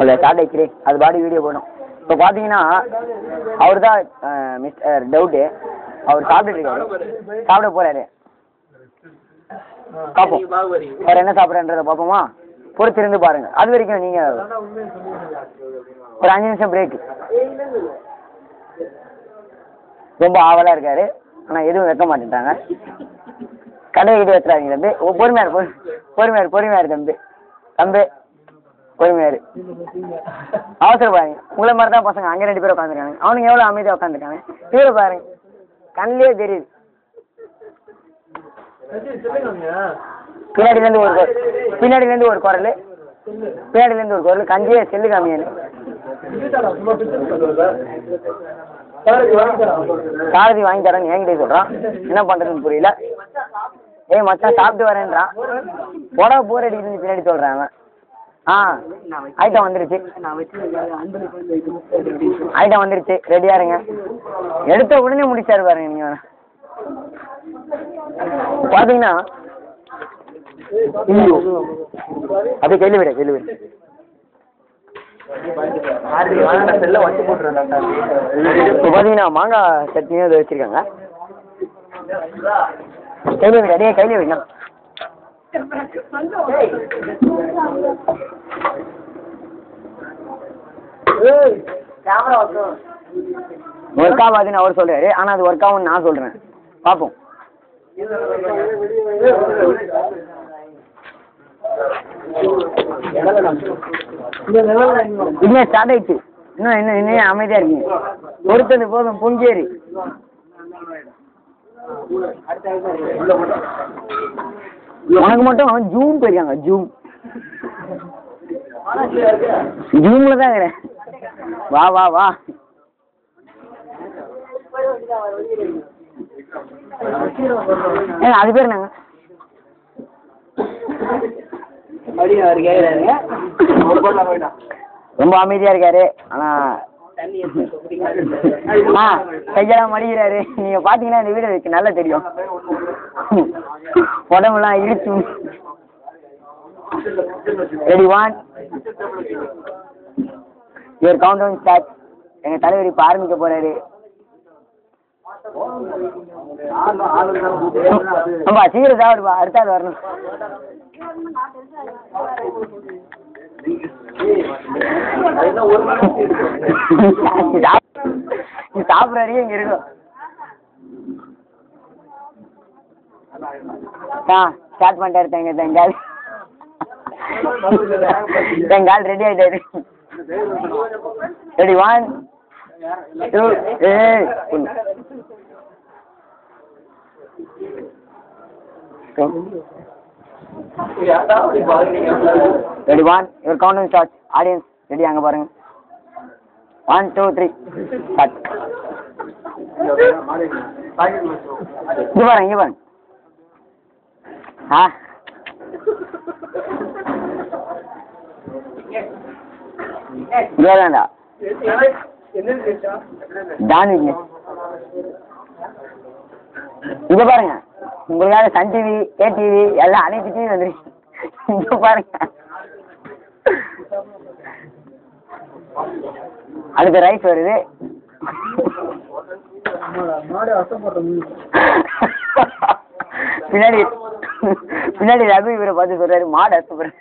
அதில் ஸ்டார்ட் ஆயிடுச்சு அது பாடி வீடியோ போடணும். இப்போ பார்த்தீங்கன்னா அவர் தான் மிஸ்டர் டவுட்டு. அவர் சாப்பிட்டுட்டு இருக்காரு, சாப்பிட போகிறாரு. பார்ப்போம் அவர் என்ன சாப்பிட்றன்றதை பார்ப்போமா? பொறுத்திருந்து பாருங்கள். அது வரைக்கும் நீங்கள் ஒரு 5 நிமிஷம் பிரேக்கு. ரொம்ப ஆவலாக இருக்காரு, ஆனால் எதுவும் வைக்க மாட்டேன்ட்டாங்க. கடை கிட்ட வச்சுறாங்க தம்பி. பொறுமையாரு தம்பி. பொறுமையாரு அவசரப்பாருங்க. உங்களை மாதிரி தான் பசங்க அங்கே 2 பேர் உட்காந்துருக்காங்க. அவனுங்க எவ்வளோ அமைதியாக உட்காந்துருக்காங்க. கீழே பாருங்க, கண்ணிலே தெரியுது. பின்னாடிலேருந்து ஒரு குரல் கஞ்சியே செல்லு காமியன்னு சாரதி வாங்கி தரேன்னு என்கிட்ட சொல்கிறான். என்ன பண்ணுறதுன்னு புரியல. ஏய் மச்சான் சாப்பிட்டு வரேன்றான். போடா போர் அடிக்குதுன்னு பின்னாடி சொல்கிறேன் அவன். ஐட்டம் வந்துருச்சு, ரெடியாக இருங்க. எடுத்த உடனே முடிச்சாரு பாருங்க. நீங்கள் பார்த்தீங்கன்னா அப்படியே கையில் விட இப்போ பார்த்தீங்கன்னா மாங்காய் சட்னியும் அதை வச்சுருக்காங்க. கையில் விடணும். ஒர்க் ஆகாதுன்னு அவர் சொல்றாரு, ஆனா அது ஒர்க் ஆகும்னு நான் சொல்றேன். பார்ப்போம். இன்னும் ஸ்டார்ட் ஆயிடுச்சு. இன்னும் அமைதியா இருக்கீங்க. பொறுத்தது போதும் பொங்கேறி. உனக்கு மட்டும் அவன் ஜூம் போயிருக்காங்க. ஜூம்ல தான் இருக்கிறேன். வா அது பேர் நாங்க ரொம்ப அமைதியா இருக்காரு. ஆனா கையெல்லாம் மடிக்கிறாரு. நீங்க பாத்தீங்கன்னா இந்த வீடியோ நல்லா தெரியும். உடம்புலாம் இழுச்சு. Ready 1 your countdown start. எங்க தலைவர் இப்ப ஆரம்பிக்க போறாரு. ஆமா சீக்கிரம் சாப்பிடுப்பா, அடுத்தாது வரணும். சாப்பிட்ற இங்க இருக்கும். ஸ்டார்ட் பண்ணிட்டாரு. தெங்கால் ரெடி ஆயிட்டாரு. Ready 1 2 ready 1 your countdown start. Audience ready அங்க பாருங்க. 1 2 3 ஸ்டார்ட். இங்க பாருங்க. இங்கேதான்டா தானிங்க. இங்க பாருங்க, உங்களுக்காக சன் டிவி, KTV எல்லாம் அனைத்து டிவி வந்துருச்சு. இங்க பாருங்க. அடுத்த ரைஸ் வருது. பின்னாடி ரவி இவரை பார்த்து சொல்றாரு, மாடு அசப்படுற.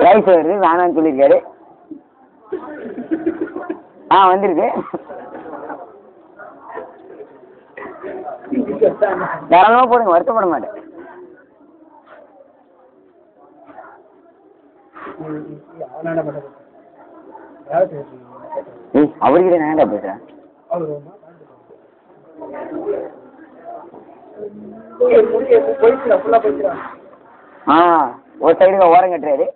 ரைஸ் வருது, வேணான்னு சொல்லியிருக்காரு. வந்துருக்கு. தாராளமா போடுங்க, வருத்தப்பட மாட்டேன். அவர்கிட்ட நான் என்ன பேசுறேன்? ஒரு சைடுங்க ஓரம் கட்டுறாரு.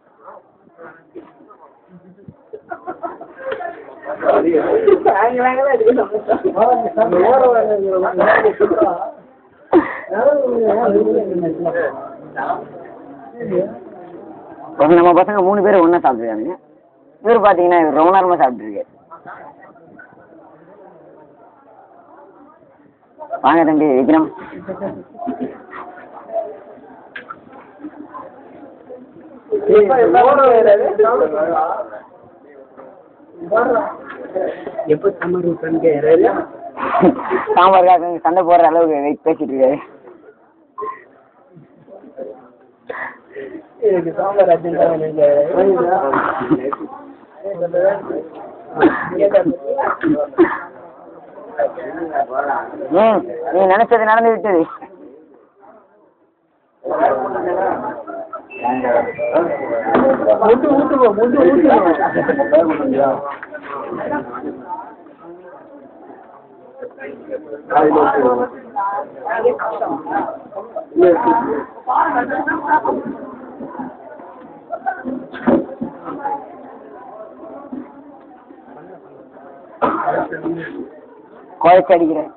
நம்ம பசங்க 3 பேர் ஒன்னா சாப்பிட்டுருக்காங்க. இவர் பாத்தீங்கன்னா இவர் ரொம்ப நேரமா சாப்பிட்டு இருக்காரு. வாங்க தம்பி விக்ரம். எப்போ சாம்பாருக்காக சண்டை போடுற அளவுக்கு பேசிட்டு இருக்காரு. நீ நினைச்சது நடந்து விட்டது. குறைச்சி அடிக்கிறேன்.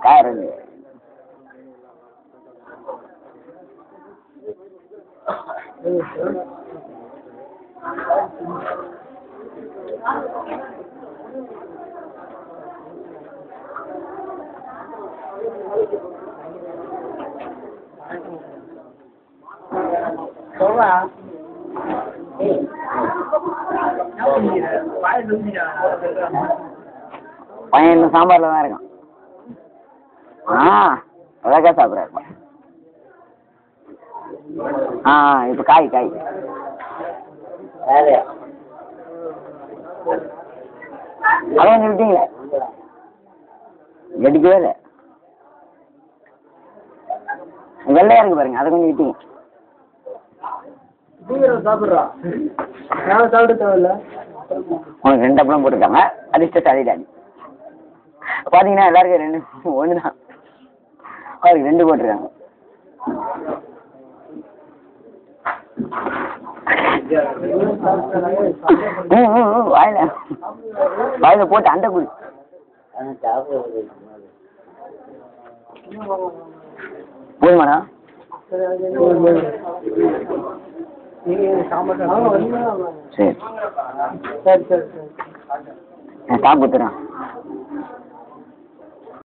காரணம் பையன் இன்னும் சாம்பார்ல தான் இருக்கான். அழகா சாப்பிட்றாரு. இப்ப காய் அதான் சொல்லிட்டீங்களே, எடுக்கவே இல்லை. வெள்ளையா இருக்கு பாருங்க, அதை கொஞ்சம் விட்டீங்க. உனக்கு 2 அப்பளம் போட்டிருக்காங்க. அதிர்ஷ்ட அதிடாடி பாத்தீங்கன்னா எல்லாருக்கும் 2 ஒண்ணுதான். அவருக்கு 2 போட்டிருக்காங்க. வாயில போட்டு அண்டை குடி. போதுமாடா? சரி சாப்பிட்டுறேன்.